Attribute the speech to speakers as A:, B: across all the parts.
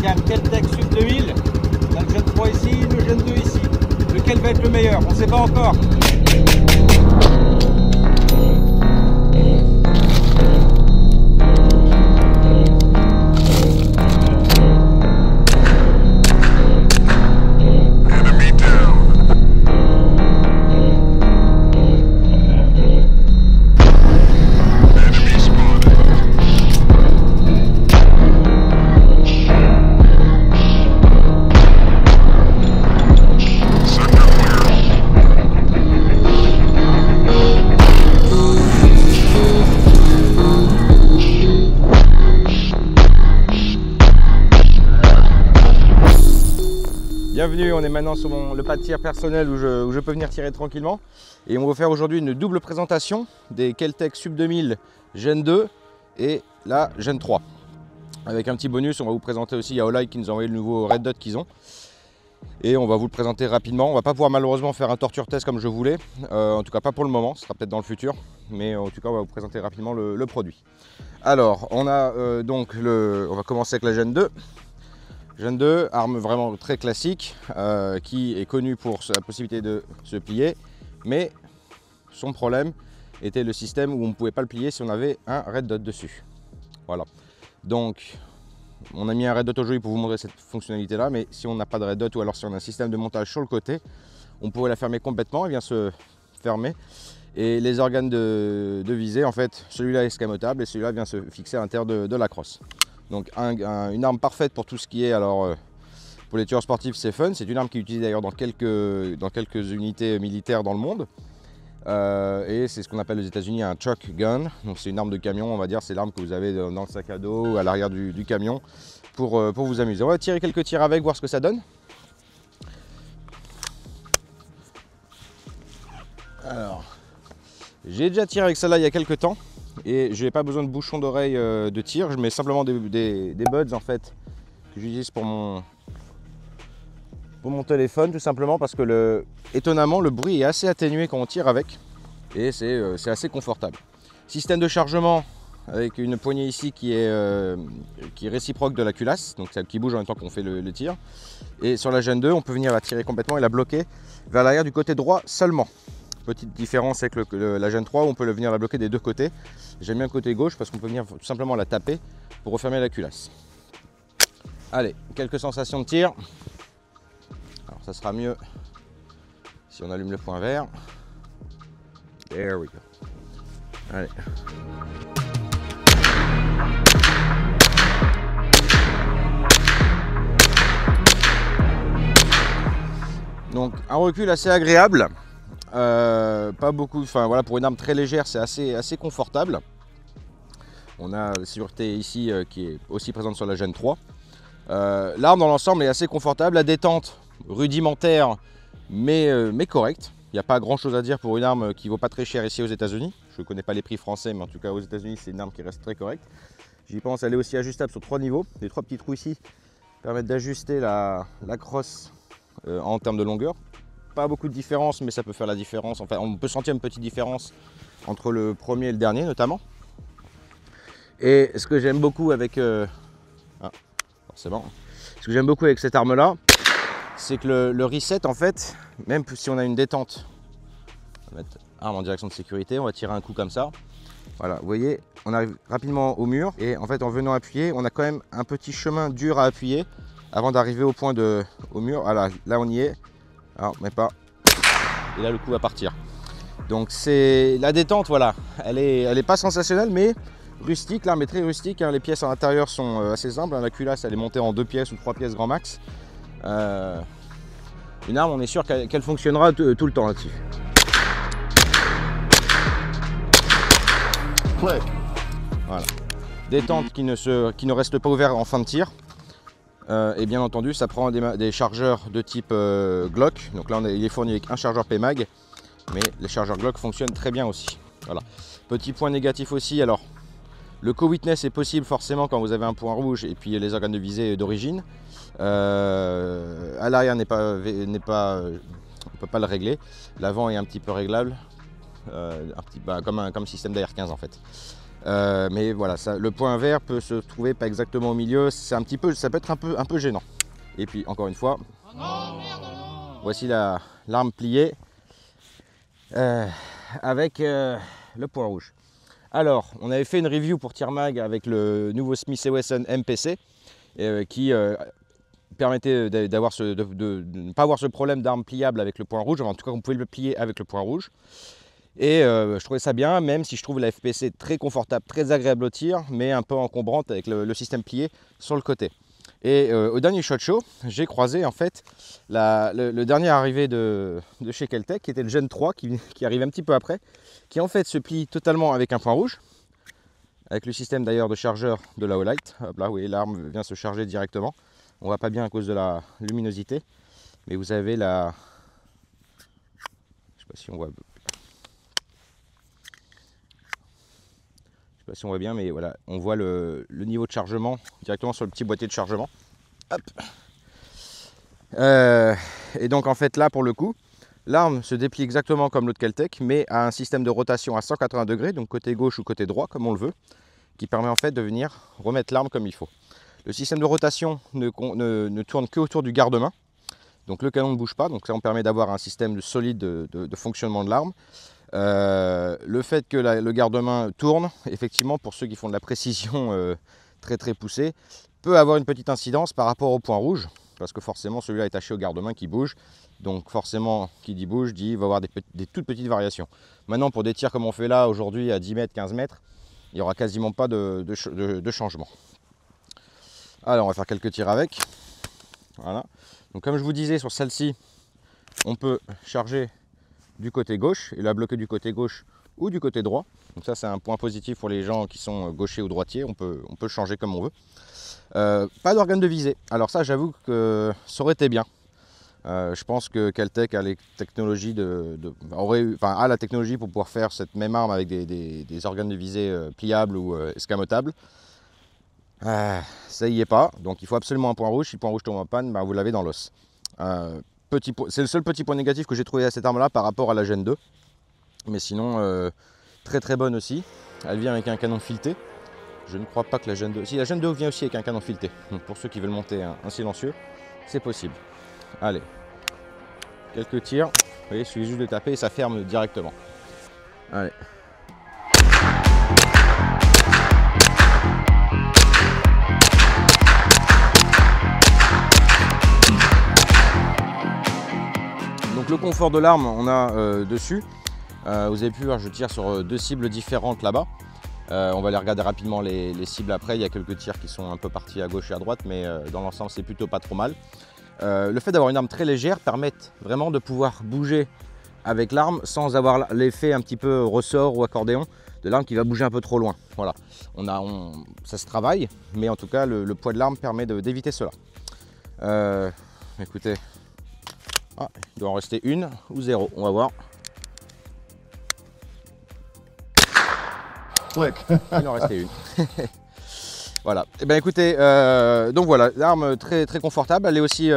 A: gamme Kel-Tec Sub 2000. On a le Gen 3 ici, le Gen 2 ici. Lequel va être le meilleur? On ne sait pas encore. Bienvenue, on est maintenant sur le pas de tir personnel où je peux venir tirer tranquillement. Et on va faire aujourd'hui une double présentation des Kel-Tec Sub 2000 Gen 2 et la Gen 3. Avec un petit bonus, on va vous présenter aussi Yaolai qui nous a envoyé le nouveau Red Dot qu'ils ont. Et on va vous le présenter rapidement. On ne va pas pouvoir malheureusement faire un torture test comme je voulais. En tout cas pas pour le moment, ce sera peut-être dans le futur. Mais en tout cas on va vous présenter rapidement le produit. Alors on a on va commencer avec la Gen 2. Gen 2, arme vraiment très classique, qui est connue pour la possibilité de se plier, mais son problème était le système où on ne pouvait pas le plier si on avait un Red Dot dessus. Voilà. Donc, on a mis un Red Dot aujourd'hui pour vous montrer cette fonctionnalité-là, mais si on n'a pas de Red Dot ou alors si on a un système de montage sur le côté, on pourrait la fermer complètement, elle vient se fermer. Et les organes de visée, en fait, celui-là est escamotable et celui-là vient se fixer à l'intérieur de la crosse. Donc une arme parfaite pour tout ce qui est, alors pour les tueurs sportifs c'est fun, c'est une arme qui est utilisée d'ailleurs dans quelques unités militaires dans le monde. Et c'est ce qu'on appelle aux États-Unis un truck gun, donc c'est une arme de camion, on va dire, c'est l'arme que vous avez dans le sac à dos ou à l'arrière du camion pour vous amuser. On va tirer quelques tirs avec, voir ce que ça donne. Alors, j'ai déjà tiré avec celle-là il y a quelques temps. Et je n'ai pas besoin de bouchon d'oreille de tir, je mets simplement des buds en fait que j'utilise pour mon téléphone tout simplement parce que étonnamment le bruit est assez atténué quand on tire avec et c'est assez confortable. Système de chargement avec une poignée ici qui est réciproque de la culasse, donc celle qui bouge en même temps qu'on fait le tir. Et sur la Gen 2 on peut venir la tirer complètement et la bloquer vers l'arrière du côté droit seulement. Petite différence avec la Gen 3 où on peut venir la bloquer des deux côtés. J'aime bien le côté gauche parce qu'on peut venir tout simplement la taper pour refermer la culasse. Allez, quelques sensations de tir. Alors ça sera mieux si on allume le point vert. There we go. Allez. Donc un recul assez agréable. Pas beaucoup, enfin voilà, pour une arme très légère c'est assez confortable. On a la sûreté ici qui est aussi présente sur la Gen 3. L'arme dans l'ensemble est assez confortable, la détente rudimentaire mais correcte. Il n'y a pas grand chose à dire pour une arme qui vaut pas très cher ici aux États-Unis. Je ne connais pas les prix français, mais en tout cas aux États-Unis c'est une arme qui reste très correcte. J'y pense, elle est aussi ajustable sur 3 niveaux. Les 3 petits trous ici permettent d'ajuster la crosse en termes de longueur. Pas beaucoup de différence, mais ça peut faire la différence. Enfin, on peut sentir une petite différence entre le premier et le dernier notamment. Et ce que j'aime beaucoup avec forcément, ce que j'aime beaucoup avec cette arme là, c'est que le reset en fait, même si on a une détente, on va mettre arme en direction de sécurité, on va tirer un coup comme ça. Voilà, vous voyez, on arrive rapidement au mur et en fait en venant appuyer, on a quand même un petit chemin dur à appuyer avant d'arriver au point au mur. Voilà, là on y est. Alors, mais pas. Et là, le coup va partir. Donc, c'est la détente, voilà. Elle est pas sensationnelle, mais rustique. L'arme est très rustique. Hein. Les pièces à l'intérieur sont assez simples. Hein. La culasse, elle est montée en 2 pièces ou 3 pièces grand max. Une arme, on est sûr qu'elle fonctionnera tout le temps là-dessus. Ouais. Voilà. Détente qui ne reste pas ouverte en fin de tir. Et bien entendu ça prend des chargeurs de type Glock, donc là il est fourni avec un chargeur PMAG, mais les chargeurs Glock fonctionnent très bien aussi. Voilà. Petit point négatif aussi, alors le co-witness est possible forcément quand vous avez un point rouge et puis les organes de visée d'origine. À l'arrière on ne peut pas le régler, l'avant est un petit peu réglable, comme système d'AR-15 en fait. Mais voilà, le point vert peut se trouver pas exactement au milieu, ça peut être un peu gênant. Et puis encore une fois, voici l'arme pliée avec le point rouge. Alors, on avait fait une review pour Tire-Mag avec le nouveau Smith & Wesson MPC qui permettait de ne pas avoir ce problème d'arme pliable avec le point rouge. En tout cas, on pouvait le plier avec le point rouge. Et je trouvais ça bien, même si je trouve la FPC très confortable, très agréable au tir, mais un peu encombrante avec le système plié sur le côté. Et au dernier SHOT Show, j'ai croisé en fait le dernier arrivé de chez Kel-Tec, qui était le Gen 3, qui arrive un petit peu après, qui en fait se plie totalement avec un point rouge, avec le système d'ailleurs de chargeur de la Olight. Hop là, oui, l'arme vient se charger directement. On voit pas bien à cause de la luminosité, mais vous avez la... Je sais pas si on voit... Je sais pas si on voit bien, mais voilà, on voit le niveau de chargement directement sur le petit boîtier de chargement. Hop. Et donc en fait là pour le coup, l'arme se déplie exactement comme l'autre Kel-Tec, mais a un système de rotation à 180 degrés, donc côté gauche ou côté droit comme on le veut, qui permet en fait de venir remettre l'arme comme il faut. Le système de rotation ne tourne que autour du garde-main, donc le canon ne bouge pas, donc ça on permet d'avoir un système solide de fonctionnement de l'arme. Le fait que le garde-main tourne, effectivement pour ceux qui font de la précision très poussée, peut avoir une petite incidence par rapport au point rouge, parce que forcément celui-là est attaché au garde-main qui bouge, donc forcément qui dit bouge, dit il va y avoir des toutes petites variations. Maintenant pour des tirs comme on fait là aujourd'hui à 10 mètres, 15 mètres, il n'y aura quasiment pas de changement. Alors on va faire quelques tirs avec. Voilà. Donc comme je vous disais sur celle-ci, on peut charger du côté gauche et la bloquer du côté gauche ou du côté droit. Donc ça c'est un point positif pour les gens qui sont gauchers ou droitiers, on peut le changer comme on veut. Pas d'organe de visée, alors ça j'avoue que ça aurait été bien. Je pense que Kel-Tec a les technologies a la technologie pour pouvoir faire cette même arme avec des organes de visée pliables ou escamotables. Ça y est pas, donc il faut absolument un point rouge. Si le point rouge tombe en panne, vous l'avez dans l'os. C'est le seul petit point négatif que j'ai trouvé à cette arme là par rapport à la Gen 2. Mais sinon très bonne aussi. Elle vient avec un canon fileté. Je ne crois pas que la Gen 2... Si la Gen 2 vient aussi avec un canon fileté. Donc pour ceux qui veulent monter un silencieux, c'est possible. Allez, quelques tirs. Vous voyez, il suffit juste de taper et ça ferme directement. Allez. Donc le confort de l'arme, on a dessus. Vous avez pu voir, je tire sur deux cibles différentes là-bas. On va aller regarder rapidement les cibles après. Il y a quelques tirs qui sont un peu partis à gauche et à droite, mais dans l'ensemble, c'est plutôt pas trop mal. Le fait d'avoir une arme très légère permet vraiment de pouvoir bouger avec l'arme sans avoir l'effet un petit peu ressort ou accordéon de l'arme qui va bouger un peu trop loin. Voilà, ça se travaille, mais en tout cas, le poids de l'arme permet d'éviter cela. Écoutez, il doit en rester une ou zéro, on va voir. Il en restait une. Voilà. Et bien écoutez, donc voilà, l'arme très confortable. Elle est aussi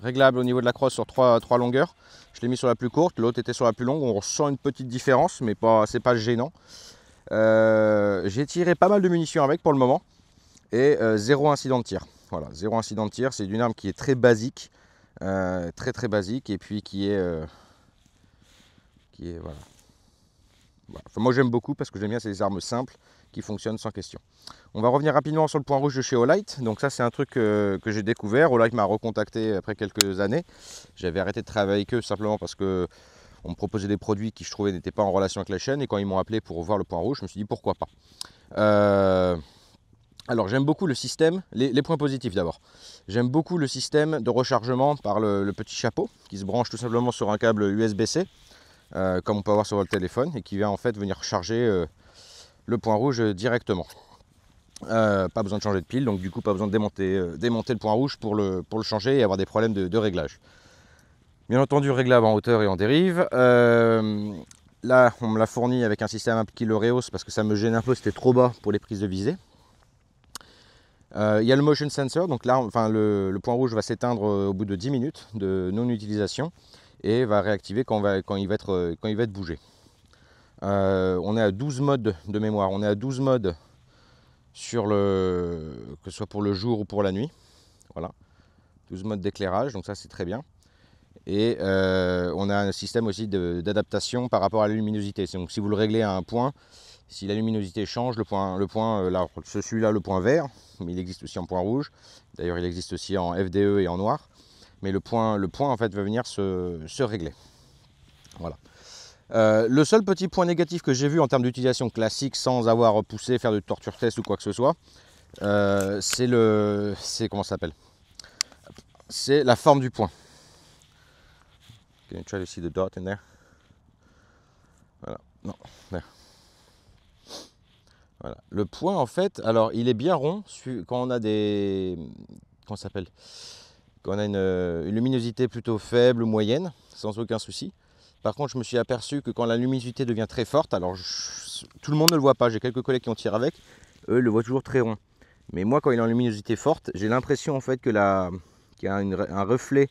A: réglable au niveau de la crosse sur trois longueurs. Je l'ai mis sur la plus courte, l'autre était sur la plus longue. On ressent une petite différence, mais c'est pas gênant. J'ai tiré pas mal de munitions avec pour le moment et zéro incident de tir. Voilà, zéro incident de tir. C'est une arme qui est très basique, très basique, et puis qui est voilà. Enfin, moi j'aime beaucoup parce que j'aime bien ces armes simples qui fonctionnent sans question. On va revenir rapidement sur le point rouge de chez Olight. Donc ça c'est un truc que j'ai découvert. Olight m'a recontacté après quelques années. J'avais arrêté de travailler avec eux simplement parce que on me proposait des produits qui je trouvais n'étaient pas en relation avec la chaîne. Et quand ils m'ont appelé pour voir le point rouge, je me suis dit pourquoi pas. Alors j'aime beaucoup le système, les points positifs d'abord. J'aime beaucoup le système de rechargement par le petit chapeau qui se branche tout simplement sur un câble USB-C. Comme on peut avoir sur votre téléphone et qui vient en fait venir charger le point rouge directement. Pas besoin de changer de pile, donc du coup pas besoin de démonter le point rouge pour le changer et avoir des problèmes de réglage. Bien entendu réglable en hauteur et en dérive. Là on me l'a fourni avec un système un qui le rehausse parce que ça me gêne un peu, c'était trop bas pour les prises de visée. Il y a le motion sensor, donc là le point rouge va s'éteindre au bout de 10 minutes de non-utilisation et va réactiver quand il va être bougé. On est à 12 modes de mémoire. On est à 12 modes sur que ce soit pour le jour ou pour la nuit. Voilà, 12 modes d'éclairage, donc ça c'est très bien. Et on a un système aussi d'adaptation par rapport à la luminosité. Donc si vous le réglez à un point, si la luminosité change, là, celui-là, le point vert, mais il existe aussi en point rouge. D'ailleurs, il existe aussi en FDE et en noir. Mais le point en fait va venir se régler. Voilà. Le seul petit point négatif que j'ai vu en termes d'utilisation classique, sans avoir poussé, faire de torture test ou quoi que ce soit, comment ça s'appelle? C'est la forme du point. Can you try to see the dot in there? Voilà, non, there. Voilà. Le point en fait, alors il est bien rond quand on a comment ça s'appelle? Quand on a une luminosité plutôt faible ou moyenne, sans aucun souci. Par contre, je me suis aperçu que quand la luminosité devient très forte, alors tout le monde ne le voit pas, j'ai quelques collègues qui en tirent avec, eux le voient toujours très rond. Mais moi, quand il est en luminosité forte, j'ai l'impression en fait qu'il y a un reflet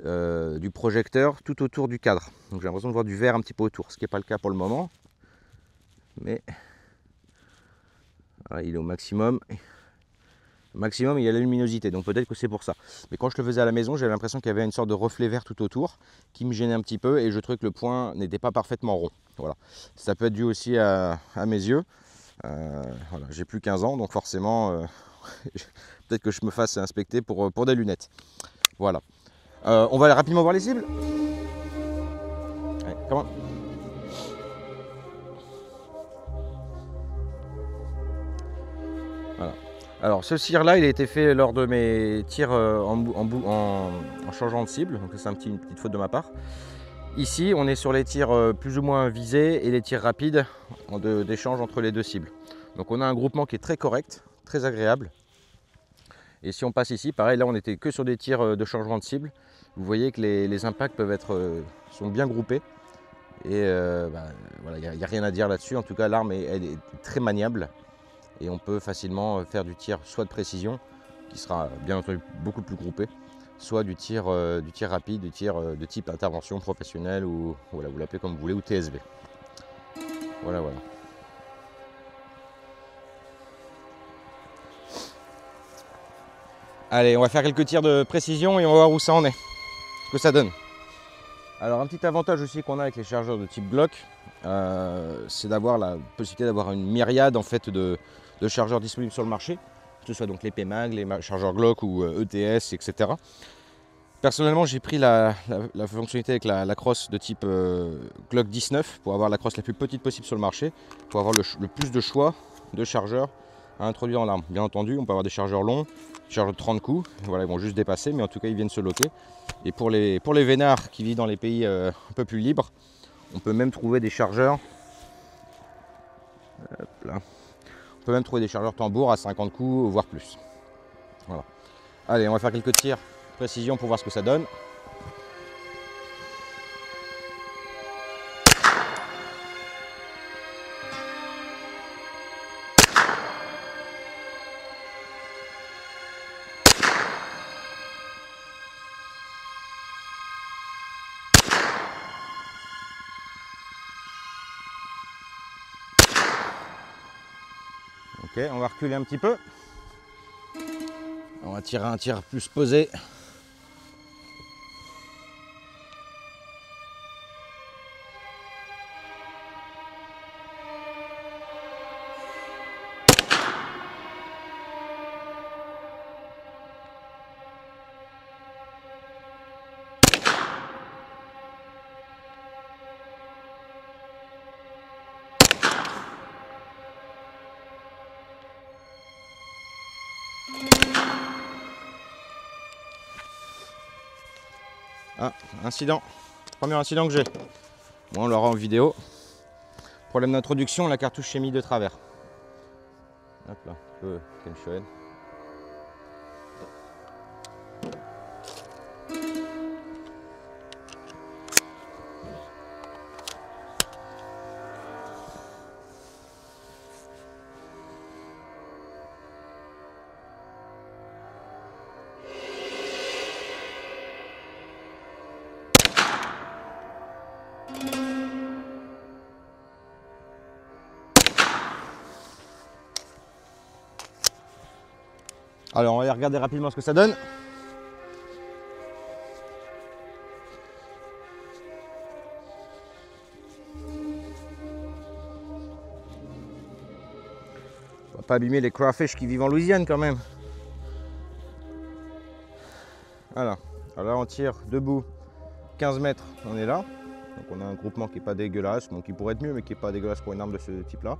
A: du projecteur tout autour du cadre. Donc j'ai l'impression de voir du vert un petit peu autour, ce qui n'est pas le cas pour le moment. Mais voilà, il est au maximum. Maximum, il y a la luminosité, donc peut-être que c'est pour ça. Mais quand je le faisais à la maison, j'avais l'impression qu'il y avait une sorte de reflet vert tout autour qui me gênait un petit peu et je trouvais que le point n'était pas parfaitement rond. Voilà. Ça peut être dû aussi à mes yeux. Voilà. J'ai plus 15 ans, donc forcément, peut-être que je me fasse inspecter pour des lunettes. Voilà. On va rapidement voir les cibles. Allez, comment ? Voilà. Alors ce tir là il a été fait lors de mes tirs en changeant de cible, donc c'est une petite faute de ma part. Ici on est sur les tirs plus ou moins visés et les tirs rapides d'échange entre les deux cibles. Donc on a un groupement qui est très correct, très agréable. Et si on passe ici, pareil là on n'était que sur des tirs de changement de cible. Vous voyez que les impacts sont bien groupés. Et voilà, il n'y a rien à dire là-dessus, en tout cas l'arme elle est très maniable. Et on peut facilement faire du tir soit de précision, qui sera bien entendu beaucoup plus groupé, soit du tir rapide, du tir de type intervention professionnelle ou voilà, vous l'appelez comme vous voulez, ou TSV. Voilà, voilà. Allez, on va faire quelques tirs de précision et on va voir où ça en est, ce que ça donne. Alors un petit avantage aussi qu'on a avec les chargeurs de type Glock, c'est d'avoir la possibilité d'avoir une myriade en fait de chargeurs disponibles sur le marché, que ce soit donc les PMAG, les chargeurs Glock ou ETS, etc. Personnellement, j'ai pris la fonctionnalité avec la crosse de type Glock 19 pour avoir la crosse la plus petite possible sur le marché, pour avoir le plus de choix de chargeurs à introduire en arme. Bien entendu, on peut avoir des chargeurs longs, des chargeurs de 30 coups, voilà, ils vont juste dépasser, mais en tout cas ils viennent se loquer. Et pour les vénards qui vivent dans les pays un peu plus libres, on peut même trouver des chargeurs. Hop là. On peut même trouver des chargeurs tambour à 50 coups, voire plus. Voilà. Allez, on va faire quelques tirs de précision pour voir ce que ça donne. Ok, on va reculer un petit peu. On va tirer un tir plus posé. Ah, incident. Premier incident que j'ai. Bon, on l'aura en vidéo. Problème d'introduction, la cartouche s'est mise de travers. Hop là, un peu tension. Alors on va regarder rapidement ce que ça donne. On va pas abîmer les crawfish qui vivent en Louisiane quand même. Voilà. Alors là on tire debout 15 mètres, on est là. Donc on a un groupement qui n'est pas dégueulasse, bon, qui pourrait être mieux mais qui n'est pas dégueulasse pour une arme de ce type là.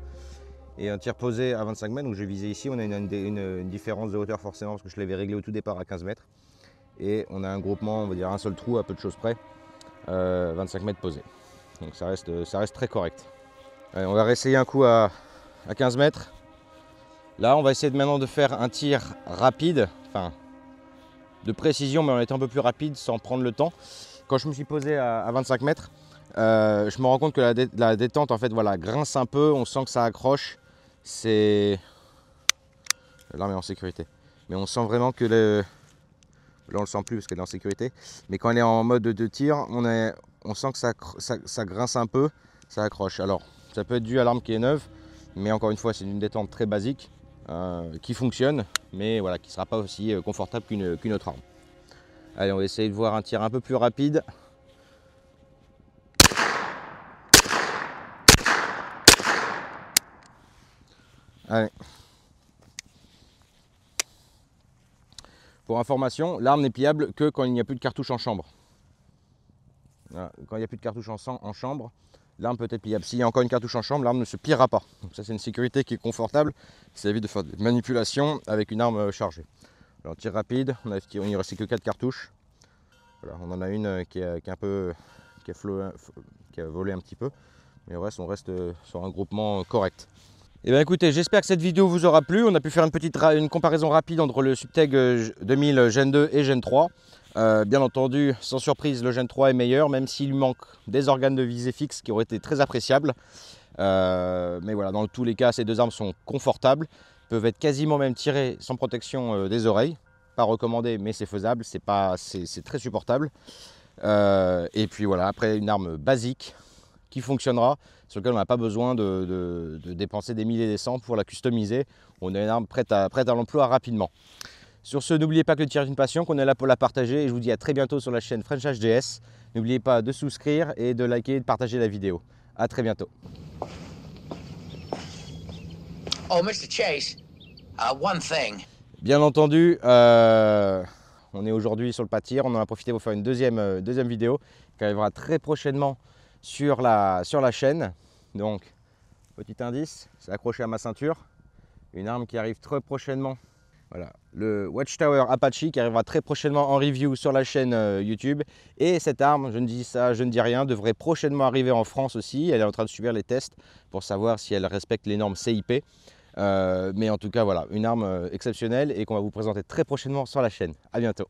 A: Et un tir posé à 25 mètres, donc je visais ici, on a une différence de hauteur forcément parce que je l'avais réglé au tout départ à 15 mètres. Et on a un groupement, on va dire un seul trou à peu de choses près, 25 mètres posé. Donc ça reste très correct. Allez, on va réessayer un coup à 15 mètres. Là on va essayer maintenant de faire un tir rapide, enfin de précision mais en étant un peu plus rapide sans prendre le temps. Quand je me suis posé à 25 mètres, je me rends compte que la détente en fait voilà, grince un peu, on sent que ça accroche. C'est... L'arme est en sécurité. Mais on sent vraiment que le... Là on le sent plus parce qu'elle est en sécurité. Mais quand elle est en mode de tir, on sent que ça grince un peu, ça accroche. Alors ça peut être dû à l'arme qui est neuve, mais encore une fois c'est une détente très basique qui fonctionne, mais voilà, qui ne sera pas aussi confortable qu'une autre arme. Allez, on va essayer de voir un tir un peu plus rapide. Allez. Pour information, l'arme n'est pliable que quand il n'y a plus de cartouche en chambre. Voilà. Quand il n'y a plus de cartouche en chambre, l'arme peut être pliable. S'il y a encore une cartouche en chambre, l'arme ne se pliera pas. Donc ça c'est une sécurité qui est confortable. Ça évite de faire des manipulations avec une arme chargée. Alors tir rapide, il ne reste que 4 cartouches. Voilà, on en a une qui a volé un petit peu. Mais le reste, on reste sur un groupement correct. Et bien écoutez, j'espère que cette vidéo vous aura plu. On a pu faire une comparaison rapide entre le Subtech 2000 Gen 2 et Gen 3. Bien entendu, sans surprise, le Gen 3 est meilleur, même s'il lui manque des organes de visée fixes qui auraient été très appréciables. Mais voilà, dans tous les cas, ces deux armes sont confortables, peuvent être quasiment même tirées sans protection des oreilles. Pas recommandé, mais c'est faisable, c'est très supportable. Et puis voilà, après une arme basique qui fonctionnera, sur laquelle on n'a pas besoin de dépenser des milliers et des cents pour la customiser. On a une arme prête à l'emploi rapidement. Sur ce, n'oubliez pas que le tir est une passion, qu'on est là pour la partager. Et je vous dis à très bientôt sur la chaîne French HDS. N'oubliez pas de souscrire et de liker et de partager la vidéo. À très bientôt.
B: Oh, Mr. Chase, one thing.
A: Bien entendu, on est aujourd'hui sur le pas de tir. On en a profité pour faire une deuxième vidéo qui arrivera très prochainement sur la chaîne. Donc, petit indice, c'est accroché à ma ceinture. Une arme qui arrive très prochainement. Voilà, le Watchtower Apache qui arrivera très prochainement en review sur la chaîne YouTube. Et cette arme, je ne dis rien, devrait prochainement arriver en France aussi. Elle est en train de subir les tests pour savoir si elle respecte les normes CIP. Mais en tout cas, voilà, une arme exceptionnelle et qu'on va vous présenter très prochainement sur la chaîne. À bientôt.